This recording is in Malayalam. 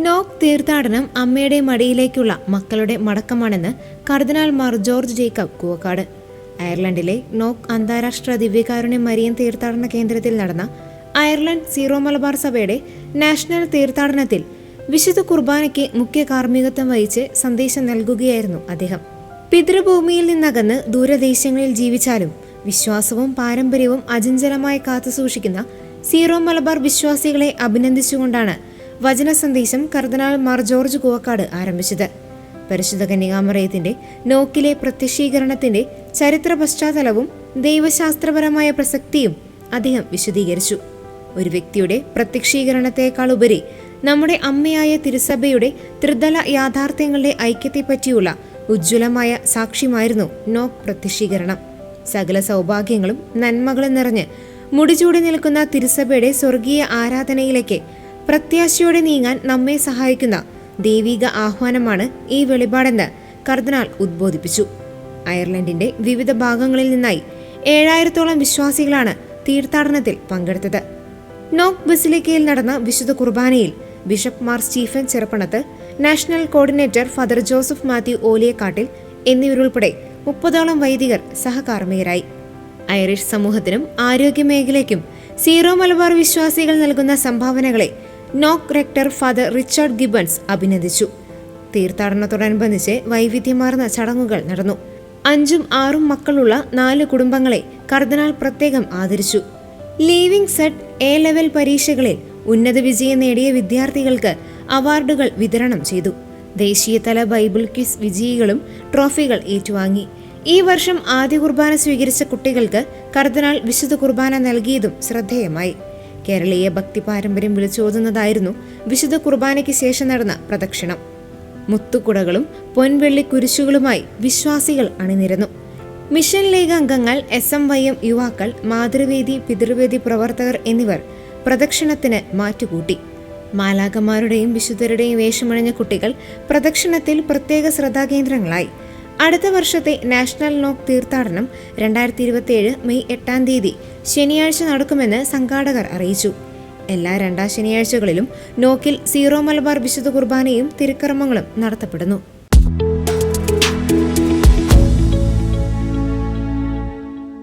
നോക്ക് തീർത്ഥാടനം അമ്മയുടെ മടിയിലേക്കുള്ള മക്കളുടെ മടക്കമാണെന്ന് കർദിനാൾ മാർ ജോർജ് ജേക്കബ് കൂവക്കാട്. അയർലൻഡിലെ നോക്ക് അന്താരാഷ്ട്ര ദിവ്യകാരുണ്യ മരിയൻ തീർത്ഥാടന കേന്ദ്രത്തിൽ നടന്ന അയർലൻഡ് സീറോ മലബാർ സഭയുടെ നാഷണൽ തീർത്ഥാടനത്തിൽ വിശുദ്ധ കുർബാനയ്ക്ക് മുഖ്യ കാർമ്മികത്വം വഹിച്ച് സന്ദേശം നൽകുകയായിരുന്നു അദ്ദേഹം. പിതൃഭൂമിയിൽ നിന്നകന്ന് ദൂരദേശങ്ങളിൽ ജീവിച്ചാലും വിശ്വാസവും പാരമ്പര്യവും അചഞ്ചലമായി കാത്തുസൂക്ഷിക്കുന്ന സീറോ മലബാർ വിശ്വാസികളെ അഭിനന്ദിച്ചുകൊണ്ടാണ് വചന സന്ദേശം കർദിനാൾ മാർ ജോർജ് കൂവക്കാട് ആരംഭിച്ചത്. പരിശുദ്ധ കന്യകാമറിയത്തിന്റെ നോക്കിലെ പ്രത്യക്ഷീകരണത്തിന്റെ ചരിത്ര പശ്ചാത്തലവും ദൈവശാസ്ത്രപരമായ പ്രസക്തിയും അദ്ദേഹം വിശദീകരിച്ചു. ഒരു വ്യക്തിയുടെ പ്രത്യക്ഷീകരണത്തെക്കാളുപരി നമ്മുടെ അമ്മയായ തിരുസഭയുടെ ത്രിതല യാഥാർത്ഥ്യങ്ങളുടെ ഐക്യത്തെപ്പറ്റിയുള്ള ഉജ്ജ്വലമായ സാക്ഷ്യമായിരുന്നു നോക്ക് പ്രത്യക്ഷീകരണം. സകല സൗഭാഗ്യങ്ങളും നന്മകളും നിറഞ്ഞ് മുടിചൂടി നിൽക്കുന്ന തിരുസഭയുടെ സ്വർഗീയ ആരാധനയിലേക്ക് പ്രത്യാശയോടെ നീങ്ങാൻ നമ്മെ സഹായിക്കുന്ന ദൈവിക ആഹ്വാനമാണ് ഈ വെളിപാടെന്ന് കർദിനാൾ ഉദ്ബോധിപ്പിച്ചു. അയർലൻഡിന്റെ വിവിധ ഭാഗങ്ങളിൽ നിന്നായി 7000-ഓളം വിശ്വാസികളാണ് തീർത്ഥാടനത്തിൽ പങ്കെടുത്തത്. നോക്ക് ബസിലിക്കയിൽ നടന്ന വിശുദ്ധ കുർബാനയിൽ bishop Mar Stephen Cheruppanath, national coordinator father Joseph Mathew Oliyakkattil എന്നിവരുൾപ്പെടെ 30ഓളം വൈദികർ സഹകാർമ്മികരായി. ഐറിഷ് സമൂഹത്തിനും ആരോഗ്യമേഖലയ്ക്കും സീറോ മലബാർ വിശ്വാസികൾ നൽകുന്ന സംഭാവനകളെ നോക്ക് റെക്ടർ ഫാദർ റിച്ചാർഡ് ഗിബൺസ് അഭിനന്ദിച്ചു. തീർത്ഥാടനത്തോടനുബന്ധിച്ച് വൈവിധ്യമാർന്ന ചടങ്ങുകൾ നടന്നു. 5ഉം 6ഉം മക്കളുള്ള 4 കുടുംബങ്ങളെ കർദിനാൾ പ്രത്യേകം ആദരിച്ചു. ലീവിംഗ് സെറ്റ് എ ലെവൽ പരീക്ഷകളിൽ ഉന്നത വിജയം നേടിയ വിദ്യാർത്ഥികൾക്ക് അവാർഡുകൾ വിതരണം ചെയ്തു. ദേശീയതല ബൈബിൾ ക്വിസ് വിജയികളും ട്രോഫികൾ ഏറ്റുവാങ്ങി. ഈ വർഷം ആദ്യ കുർബാന സ്വീകരിച്ച കുട്ടികൾക്ക് കർദിനാൾ വിശുദ്ധ കുർബാന നൽകിയതും ശ്രദ്ധേയമായി. കേരളീയ ഭക്തി പാരമ്പര്യം വിളിച്ചോതുന്നതായിരുന്നു വിശുദ്ധ കുർബാനയ്ക്ക് ശേഷം നടന്ന പ്രദക്ഷിണം. മുത്തുകുടകളും പൊൻവെള്ളി കുരിശുകളുമായി വിശ്വാസികൾ അണിനിരന്നു. മിഷൻ ലീഗ് അംഗങ്ങൾ, SMYM യുവാക്കൾ, മാതൃവേദി, പിതൃവേദി പ്രവർത്തകർ എന്നിവർ പ്രദക്ഷിണത്തിന് മാറ്റുകൂട്ടി. മാലാഖമാരുടെയും വിശുദ്ധരുടെയും വേഷമണിഞ്ഞ കുട്ടികൾ പ്രദക്ഷിണത്തിൽ പ്രത്യേക ശ്രദ്ധാകേന്ദ്രങ്ങളായി. അടുത്ത വർഷത്തെ നാഷണൽ നോക്ക് തീർത്ഥാടനം 2027 മെയ് 8-ാം തീയതി ശനിയാഴ്ച നടക്കുമെന്ന് സംഘാടകർ അറിയിച്ചു. എല്ലാ 2 ശനിയാഴ്ചകളിലും നോക്കിൽ സീറോ മലബാർ വിശുദ്ധ കുർബാനയും തിരുക്കർമ്മങ്ങളും നടത്തപ്പെടുന്നു.